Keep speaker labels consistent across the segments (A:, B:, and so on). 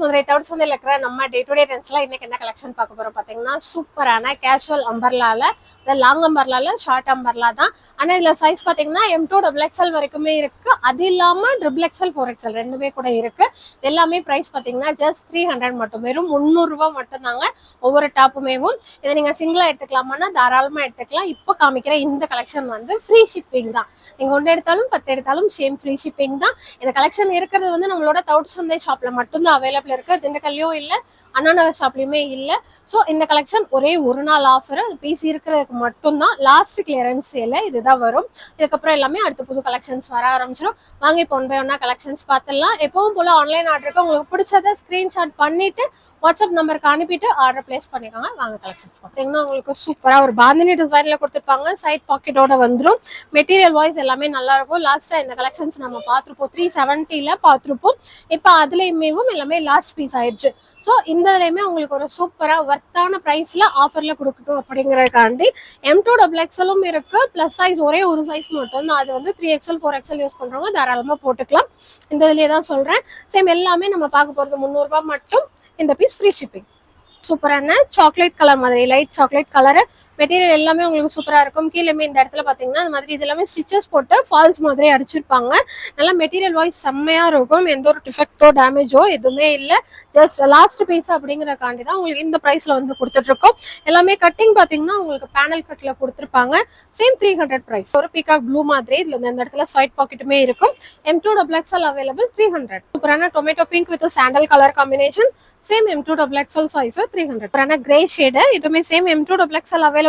A: மதுரை தவிர சந்தையில் இருக்கிற நம்ம டே டு டே ட்ரெண்ட்ஸ்லாம் இன்னைக்கு என்ன கலெக்ஷன் பார்க்க போறோம் பார்த்தீங்கன்னா சூப்பரான கேஷுவல் அம்பர்லால லாங் அம்பர்லால ஷார்ட் அம்பர்லா தான். ஆனால் இதில் சைஸ் பார்த்தீங்கன்னா M2 XXL வரைக்குமே இருக்கு. அது இல்லாமல் XXL 4XL ரெண்டுமே கூட இருக்கு. எல்லாமே ப்ரைஸ் பார்த்தீங்கன்னா ஜஸ்ட் 300 மட்டும், வெறும் 300 ரூபாய் மட்டும் தாங்க ஒவ்வொரு டாப்புமேவும். இதை நீங்கள் சிங்கிளாக எடுத்துக்கலாமான்னா தாராளமாக எடுத்துக்கலாம். இப்போ காமிக்கிற இந்த கலெக்ஷன் வந்து ஃப்ரீ ஷிப்பிங் தான். நீங்கள் 1 எடுத்தாலும் 10 எடுத்தாலும் சேம் ஃப்ரீ ஷிப்பிங் தான். இந்த கலெக்ஷன் இருக்கிறது வந்து நம்மளோட தவுட் சந்தை ஷாப்ல மட்டும்தான் அவைலபிள் இருக்கு. திண்டுக்கல்லையும் இல்லை, அண்ணா நகர் ஷாப்லயுமே இல்லை. ஸோ இந்த கலெக்ஷன் ஒரே ஒரு நாள் ஆஃபர், அது பீஸ் இருக்கிறதுக்கு மட்டும்தான். லாஸ்ட் கிளியரன்ஸ் சேல இதுதான் வரும். இதுக்கப்புறம் எல்லாமே அடுத்த புது கலெக்ஷன்ஸ் வர ஆரம்பிச்சிடும். வாங்கி இப்போ 1 by 1 கலெக்ஷன்ஸ் பார்த்துடலாம். எப்பவும் போல ஆன்லைன் ஆர்டருக்கு உங்களுக்கு பிடிச்சதை ஸ்கிரீன்ஷாட் பண்ணிட்டு வாட்ஸ்அப் நம்பருக்கு அனுப்பிட்டு ஆர்டர் பிளேஸ் பண்ணிக்கோங்க. வாங்க கலெக்ஷன்ஸ் பார்த்தீங்கன்னா உங்களுக்கு சூப்பராக ஒரு பாந்தினி டிசைன்ல கொடுத்துருப்பாங்க. சைட் பாக்கெட்டோட வந்துடும். மெட்டீரியல் வாய்ஸ் எல்லாமே நல்லா இருக்கும். லாஸ்ட்டாக இந்த கலெக்ஷன்ஸ் நம்ம பார்த்துருப்போம், 370 பார்த்துருப்போம். இப்போ அதுலேயுமே எல்லாமே லாஸ்ட் பீஸ் ஆயிடுச்சு. ஸோ இந்த இதுலையுமே உங்களுக்கு ஒரு சூப்பராக ஒர்த்தான ப்ரைஸில் ஆஃபரில் கொடுக்கட்டும் அப்படிங்கிறதுக்காண்டி M2 XXL இருக்கு. ப்ளஸ் சைஸ் ஒரே ஒரு சைஸ் மட்டும் தான், அது வந்து 3XL 4XL யூஸ் பண்ணுறவங்க தாராளமாக போட்டுக்கலாம். இந்த இதுலேயே தான் சொல்கிறேன். சேம் எல்லாமே நம்ம பார்க்க போகிறது 300 ரூபாய் மட்டும். இந்த பீஸ் ஃப்ரீ ஷிப்பிங். சூப்பரான சாக்லேட் கலர் மாதிரி, லைட் சாக்லேட் கலரு. மெட்டீரியல் எல்லாமே உங்களுக்கு சூப்பராக இருக்கும். கீழேயுமே இந்த இடத்துல பார்த்தீங்கன்னா அந்த மாதிரி இது எல்லாமே ஸ்டிச்சஸ் போட்டு ஃபால்ஸ் மாதிரி அடிச்சிருப்பாங்க. நல்லா மெட்டீரியல் வாய்ஸ் செம்மையாக இருக்கும். எந்த ஒரு டிஃபெக்டோ டேமேஜோ எதுவுமே இல்லை. ஜஸ்ட் லாஸ்ட் பீஸ் அப்படிங்கிறக்காண்டி தான் உங்களுக்கு இந்த ப்ரைஸில் வந்து கொடுத்துட்ருக்கோம். எல்லாமே கட்டிங் பார்த்தீங்கன்னா உங்களுக்கு பேனல் கட்டில் கொடுத்துருப்பாங்க. Same 300 price. ஒரு பீகாக் ப்ளூ மாதிரி இதில் இந்த இடத்துல சைட் பாக்கெட்டுமே இருக்கும். M2 XXL available 300. சூப்பரான tomato pink with sandal colour combination. Same M2 XXL size 300. சூப்பரான கிரே ஷேடு, இதுவுமே same M2 XXL available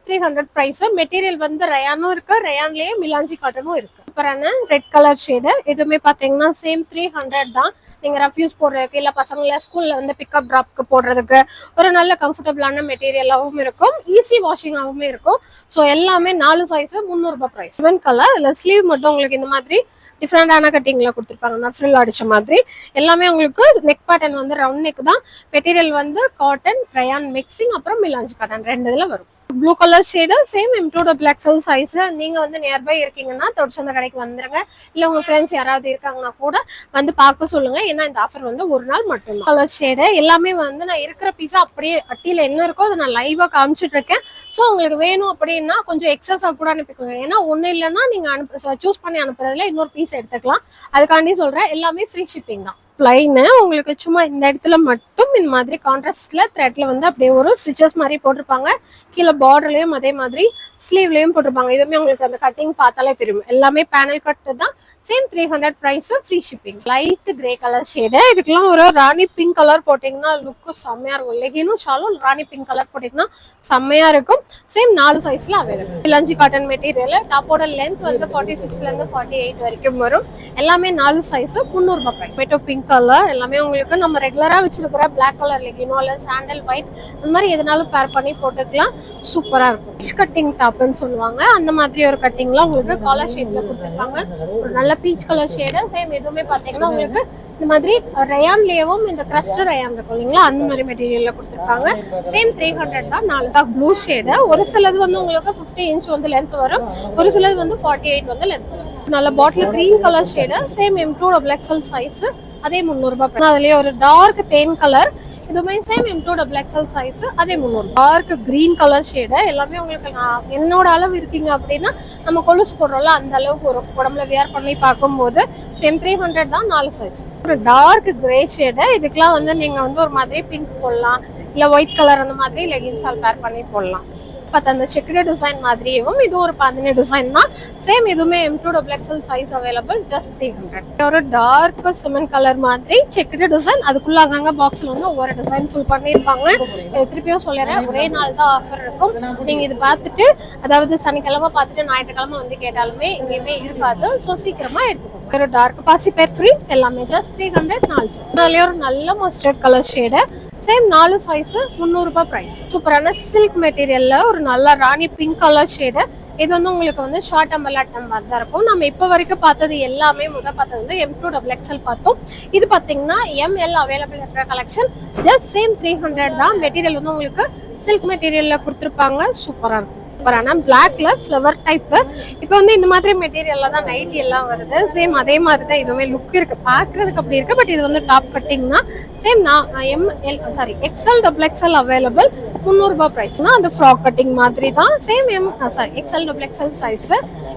A: 300 price. Material வந்து ரயானும் இருக்கு, ரயான்லயே மிலாஞ்சி காட்டனும் இருக்கு. சூப்பரான ரெட் கலர் ஷேடு, இதுவுமே பாத்தீங்கன்னா சேம் 300 தான். நீங்க ரஃப்யூஸ் போடுறதுக்கு இல்ல பசங்களை ஸ்கூல்ல வந்து பிக்கப் டிராப்க்கு போடுறதுக்கு ஒரு நல்ல கம்ஃபர்டபுளான மெட்டீரியலாகவும் இருக்கும், ஈஸி வாஷிங்காகவும் இருக்கும். ஸோ எல்லாமே 4 சைஸ் 300 ரூபாய் பிரைஸ். 7 கலர் இல்ல ஸ்லீவ் மட்டும் உங்களுக்கு இந்த மாதிரி டிஃப்ரெண்டான கட்டிங்ல கொடுத்துருப்பாங்க, ஃப்ரில் அடிச்ச மாதிரி. எல்லாமே உங்களுக்கு நெக் பேட்டர்ன் வந்து ரவுண்ட் நெக் தான். மெட்டீரியல் வந்து காட்டன் ரயான் மிக்சிங் அப்புறம் மிலாஞ்சி காட்டன் 2 இதுல வரும். Blue colour shade, same M2 XXL size. நீங்க வந்து நியர்பை இருக்கீங்கன்னா தொழிற்சந்த கடைக்கு வந்துருங்க. இல்ல உங்க ஃப்ரெண்ட்ஸ் யாராவது இருக்காங்கன்னா கூட வந்து பார்க்க சொல்லுங்க. ஏன்னா இந்த ஆஃபர் வந்து ஒரு நாள் மட்டும். கலர் ஷேடு எல்லாமே வந்து நான் இருக்கிற பீஸா அப்படியே அட்டியில என்ன இருக்கோ அதை நான் லைவா காமிச்சிட்டு இருக்கேன். ஸோ உங்களுக்கு வேணும் அப்படின்னா கொஞ்சம் எக்ஸஸா கூட அனுப்பிக்கோங்க. ஏன்னா ஒண்ணு இல்லைன்னா நீங்க சூஸ் பண்ணி அனுப்புறதுல இன்னொரு பீஸ் எடுத்துக்கலாம். அதுக்காண்டி சொல்றேன். எல்லாமே ஃப்ரீ ஷிப்பிங் தான். பிளைன் உங்களுக்கு சும்மா இந்த இடத்துல மட்டும் இந்த மாதிரி கான்ட்ராஸ்ட்ல த்ரெட்ல வந்து அப்படியே ஒரு ஸ்டிச்சஸ் மாதிரி போட்டிருப்பாங்க. கீழே பார்டர்லயும் அதே மாதிரி ஸ்லீவ்லயும் போட்டிருப்பாங்க. இதுவுமே உங்களுக்கு அந்த கட்டிங் பார்த்தாலே தெரியும். எல்லாமே பேனல் கட் தான். Same 300 price, free shipping. Light grey colour shade, இதுக்கெல்லாம் ஒரு ராணி பிங்க் கலர் போட்டீங்கன்னா லுக்கு செம்மையா இருக்கும். லெகினும் ஷாலும் ராணி பிங்க் கலர் போட்டீங்கன்னா செம்மையா இருக்கும். சேம் 4 சைஸ்ல அவைலபிள். மிலாஞ்சி cotton material. டாப்போட லென்த் வந்து 46ல இருந்து 48 வரைக்கும் வரும். எல்லாமே 4 சைஸ் 300 ரூபாய் பிரைஸ். டொமேட்டோ பிங்க் கலர் எல்லாமே உங்களுக்கு நம்ம ரெகுலரா வச்சிருக்கிற பிளாக் கலர் லெகினோ இல்ல சாண்டல் ஒயிட் இந்த மாதிரி எதனாலும் பேர் பண்ணி போட்டுக்கலாம். சூப்பரா இருக்கும். பீச் கட்டிங் டாப்னு சொல்லுவாங்க. அந்த மாதிரி ஒரு கட்டிங்ல உங்களுக்கு காலர் ஷேப்ல கொடுத்துருப்பாங்க. ஒரு நல்ல பீச் கலர் ஷேடு. சேம் எதுவுமே பாத்தீங்கன்னா உங்களுக்கு இந்த மாதிரி ரயான்லேயும் இந்த கிரஸ்ட் ரயான் இருக்கும் இல்லைங்களா, அந்த மாதிரி மெட்டீரியல்ல கொடுத்துருப்பாங்க. சேம் 300 தான். 4 ப்ளூ ஷேடு. ஒரு சிலது வந்து உங்களுக்கு 50 இன்ச் வந்து லென்த் வரும், ஒரு சிலது வந்து 48 வந்து லென்த் வரும். நல்ல bottle green colour shade. Same M2 XXL size, அதே 300 ரூபாய். அதுலயே ஒரு டார்க் தேன் கலர், இதுவுமே சேம் M2 XXL சைஸ், அதே 300. Dark green colour shade. எல்லாமே உங்களுக்கு என்னோட அளவு இருக்கீங்க அப்படின்னா நம்ம கொலுசு போடுறோம்ல அந்த அளவுக்கு ஒரு உடம்புல வியர் பண்ணி பார்க்கும்போது சேம் 300 தான். 4 சைஸ். ஒரு டார்க் கிரே ஷேடு. இதுக்கெல்லாம் வந்து நீங்க வந்து ஒரு மாதிரி பிங்க் போடலாம், இல்ல ஒயிட் கலர் அந்த மாதிரி லெகின்ஸ் ஆல் பேர் பண்ணி போடலாம். அந்த செக்குடு டிசைன் மாதிரியும் இது ஒரு பாந்தினி டிசைன் தான். சேம் இதுவுமே M2 XXL size available, just 300. ஒரு டார்க் சிமெண்ட் கலர் மாதிரி செக்குடு டிசைன். அதுக்குள்ள அங்கங்க பாக்ஸ்ல வந்து ஒவ்வொரு டிசைன் ஃபுல் பண்ணிருப்பாங்க. திருப்பியும் சொல்லிடுறேன், ஒரே நாள் தான் ஆஃபர் இருக்கும். நீங்க இது பார்த்துட்டு அதாவது சனிக்கிழமை பார்த்துட்டு ஞாயிற்றுக்கிழமை வந்து கேட்டாலுமே எங்கேயுமே இருக்காது. ஸோ சீக்கிரமா எடுத்துக்கோங்க. ஒரு டார்க் பாசி பேர் கிரீன் எல்லாமே ஜஸ்ட் 300. 4 சைஸ். அதுலயே ஒரு நல்ல mustard colour shade. Same 4 size 300 ரூபாய் பிரைஸ். சூப்பரான சில்க் மெட்டீரியல்ல ஒரு நல்ல ராணி பிங்க் கலர் ஷேடு. இது வந்து உங்களுக்கு வந்து ஷார்ட் அம்பர்லா டம் மாதிரி தான் இருக்கும். நம்ம இப்போ வரைக்கும் பார்த்தது எல்லாமே பார்த்தது வந்து M2 XXL பார்த்தோம். இது பார்த்தீங்கன்னா ML அவைலபிள் இருக்கிற கலெக்ஷன். ஜஸ்ட் சேம் 300 தான். மெட்டீரியல் வந்து உங்களுக்கு சில்க் மெட்டீரியல்ல கொடுத்துருப்பாங்க. சூப்பரா இருக்கும். சூப்பரான பிளாக்ல ஃப்ளவர் டைப். இப்போ வந்து இந்த மாதிரி மெட்டீரியல்ல தான் நைட்டி எல்லாம் வருது. சேம் அதே மாதிரி தான் இதுவுமே லுக் இருக்கு, பாக்குறதுக்கு அப்படி இருக்கு. பட் இது வந்து டாப் கட்டிங் தான். Same XL double XL available. 300 ரூபாய் பிரைஸ். அந்த ஃப்ராக் கட்டிங் மாதிரி தான். Same XL double XL size.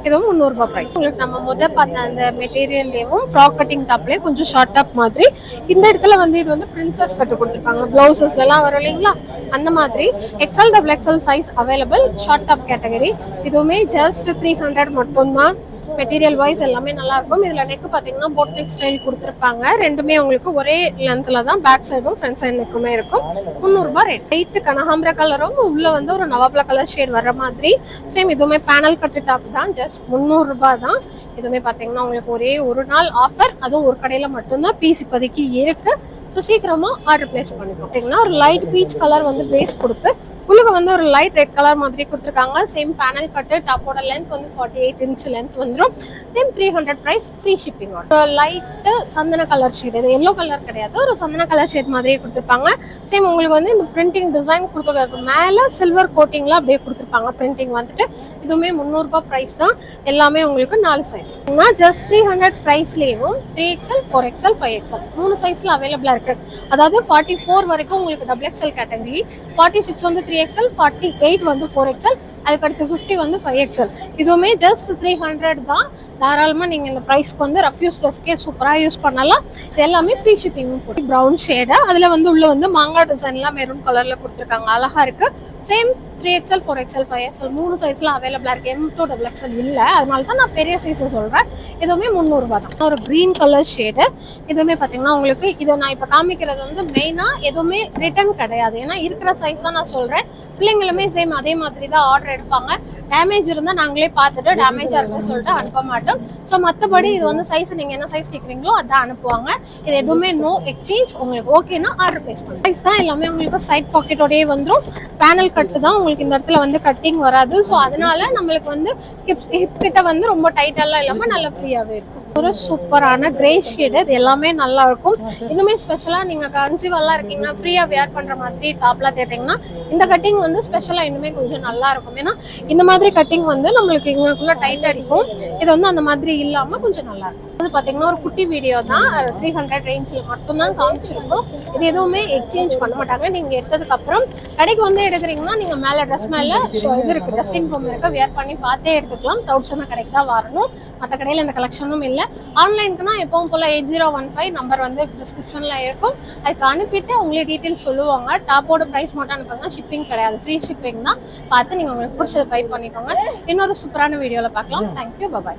A: இதுவும் 300 ரூபாய் பிரைஸ். உங்களுக்கு நம்ம முதல் பார்த்த அந்த மெட்டீரியல்லேயும் ஃப்ராக் கட்டிங் டாப்லேயே கொஞ்சம் ஷார்ட் டாப் மாதிரி. இந்த இடத்துல வந்து இது வந்து பிரின்சஸ் கட்டு கொடுத்துருப்பாங்க, பிளவுசஸ்ல எல்லாம் வரும் இல்லைங்களா, அந்த மாதிரி. XL double XL size available. Short top category. இதுவுமே ஜஸ்ட் 300 மட்டும்தான். மெட்டீரியல் வைஸ் எல்லாமே நல்லா இருக்கும். இதுல நெக் பாத்தீங்கன்னா போட் நெக் ஸ்டைல் கொடுத்துருப்பாங்க. ரெண்டுமே உங்களுக்கு ஒரே லென்த்ல தான் பேக் சைடும் ஃப்ரண்ட் சைடு நெக்குமே இருக்கும். 300 ரூபாய் ரேட். லைட் கனகாம்பர கலரும் உள்ள வந்து ஒரு நவாப்ல கலர் ஷேட் வர்ற மாதிரி. சேம் இதுவுமே பேனல் கட்டு டாப் தான். ஜஸ்ட் 300 ரூபாய் தான். இதுவுமே பாத்தீங்கன்னா உங்களுக்கு ஒரே ஒரு நாள் ஆஃபர். அதுவும் ஒரு கடையில மட்டும்தான் பீஸ் இப்போதைக்கு இருக்கு. ஸோ சீக்கிரமா ஆர்டர் பிளேஸ் பண்ணிக்கோ. பார்த்தீங்கன்னா ஒரு லைட் பீச் கலர் வந்து பேஸ் கொடுத்து உள்ளுக்கு வந்து ஒரு லைட் ரெட் கலர் மாதிரி கொடுத்துருக்காங்க. Same panel cut. டாப்போட லென்த் வந்து 48 இன்ச் லென்த் வந்துடும். Same 300 price. Free shipping. ஒரு லைட்டு சந்தன கலர் ஷேட். இது எல்லோ கலர் கிடையாது, ஒரு சந்தன கலர் ஷேட் மாதிரியே கொடுத்துருப்பாங்க. சேம் உங்களுக்கு வந்து இந்த பிரிண்டிங் டிசைன் கொடுத்துருக்காங்க. மேலே சில்வர் கோட்டிங்ல அப்படியே கொடுத்துருப்பாங்க பிரிண்டிங் வந்துட்டு. இதுவுமே 300 ரூபாய் பிரைஸ் தான். எல்லாமே உங்களுக்கு 4 size. Just 300 பிரைஸ்லேயும் 3XL 4XL 5XL 3 சைஸ்ல அவைலபிளா இருக்கு. அதாவது 44 வரைக்கும் உங்களுக்கு டபுள் எக்ஸ்எல் கேட்டகரி, 46 வந்து 3XL, 48 வந்து 4XL, அதுக்கடுத்து 50 வந்து 5XL. இதுவுமே ஜஸ்ட் 300 தான். தாராளமா நீங்க இந்த பிரைஸ்க்கு வந்து ரஃப்யூஸ் ட்ரெஸ்க்கே சூப்பரா யூஸ் பண்ணலாம். இது எல்லாமே ஃப்ரீ ஷிப்பிங். Brown shade. அதுல வந்து உள்ள வந்து மாங்காய் டிசைன்லாம் மெரூன் கலர்ல கொடுத்துருக்காங்க. அழகா இருக்கு. சேம் 3XL 4XL 5XL 3 சைஸ்ல அவைலபிளா இருக்கு. M2 டபுள் எக்ஸ்எல் இல்ல, அதனால தான் நான் பெரிய சைஸ் சொல்றேன். இதுவுமே 300 ரூபாய் தான். ஒரு கிரீன் கலர் ஷேடு. இதுவுமே பாத்தீங்கன்னா உங்களுக்கு இதை நான் இப்ப காமிக்கிறது வந்து மெயினா எதுவுமே ரிட்டர்ன் கிடையாது. ஏன்னா இருக்கிற சைஸ் தான் நான் சொல்றேன். பிள்ளைங்களுமே சேம் அதே மாதிரி தான் ஆர்டர் எடுப்பாங்க. டேமேஜ் இருந்தா நாங்களே பார்த்துட்டு டேமேஜா இருக்குன்னு சொல்லிட்டு அனுப்ப மாட்டோம். ஸோ மற்றபடி இது வந்து சைஸ் நீங்க என்ன சைஸ் கேட்குறீங்களோ அதான் அனுப்புவாங்க. இது எதுவுமே நோ எக்ஸ்சேஞ்ச். உங்களுக்கு ஓகேனா ஆர்டர் பிளேஸ் பண்ணுங்க. சைஸ் தான் எல்லாமே உங்களுக்கு சைட் பாக்கெட்டோடயே வந்துடும். பேனல் கட்டு தான். உங்களுக்கு இந்த இடத்துல வந்து கட்டிங் வராது. ஸோ அதனால நம்மளுக்கு வந்து ஹிப் கிட்ட வந்து ரொம்ப டைட்டெல்லாம் இல்லாம நல்லா ஃப்ரீயாவே இருக்கும். ஒரு சூப்பரான கிரே ஷேடு. இது எல்லாமே நல்லா இருக்கும். இன்னுமே ஸ்பெஷலா நீங்க கன்சீவெல்லாம் இருக்கீங்க, ஃப்ரீயா வேர் பண்ற மாதிரி டாப்லாம் தேட்டீங்கன்னா இந்த கட்டிங் வந்து ஸ்பெஷலா இன்னுமே கொஞ்சம் நல்லா இருக்கும். ஏன்னா இந்த மாதிரி கட்டிங் வந்து நம்மளுக்கு இங்களுக்குள்ள டைட் அடிக்கும். இது வந்து அந்த மாதிரி இல்லாம கொஞ்சம் நல்லா இருக்கும். அது பாத்தீங்கன்னா ஒரு குட்டி வீடியோ தான். 300 ரேஞ்சில் மட்டும்தான் காமிச்சிருக்கோம். இது எதுவுமே எக்ஸ்சேஞ்ச் பண்ண மாட்டாங்க. நீங்க எடுத்ததுக்கு அப்புறம் கடைக்கு வந்து எடுக்கிறீங்கன்னா நீங்க மேல ட்ரெஸ் மேல இது இருக்கு, ட்ரெஸ்ஸிங் ரூம் இருக்கு, வேர் பண்ணி பார்த்தே எடுத்துக்கலாம். 1000 கடைக்கு தான் வரணும். மற்ற கடையில இந்த கலெக்ஷனும் இல்லை. ஆன்லைனுக்குன்னா எப்பவும் போல 8015 நம்பர் வந்து டிஸ்கிரிப்ஷன்ல இருக்கும். அதுக்கு அனுப்பிட்டு உங்களே டீட்டெயில்ஸ் சொல்லுவாங்க. டாப்போட பிரைஸ் மட்டும் அனுப்புங்க. ஷிப்பிங் கிடையாது, ஃப்ரீ ஷிப்பிங் தான். பார்த்து நீங்க உங்களுக்கு பிடிச்சதை பை பண்ணிக்கோங்க. இன்னொரு சூப்பரான வீடியோல பார்க்கலாம். தேங்க்யூ, பாய்.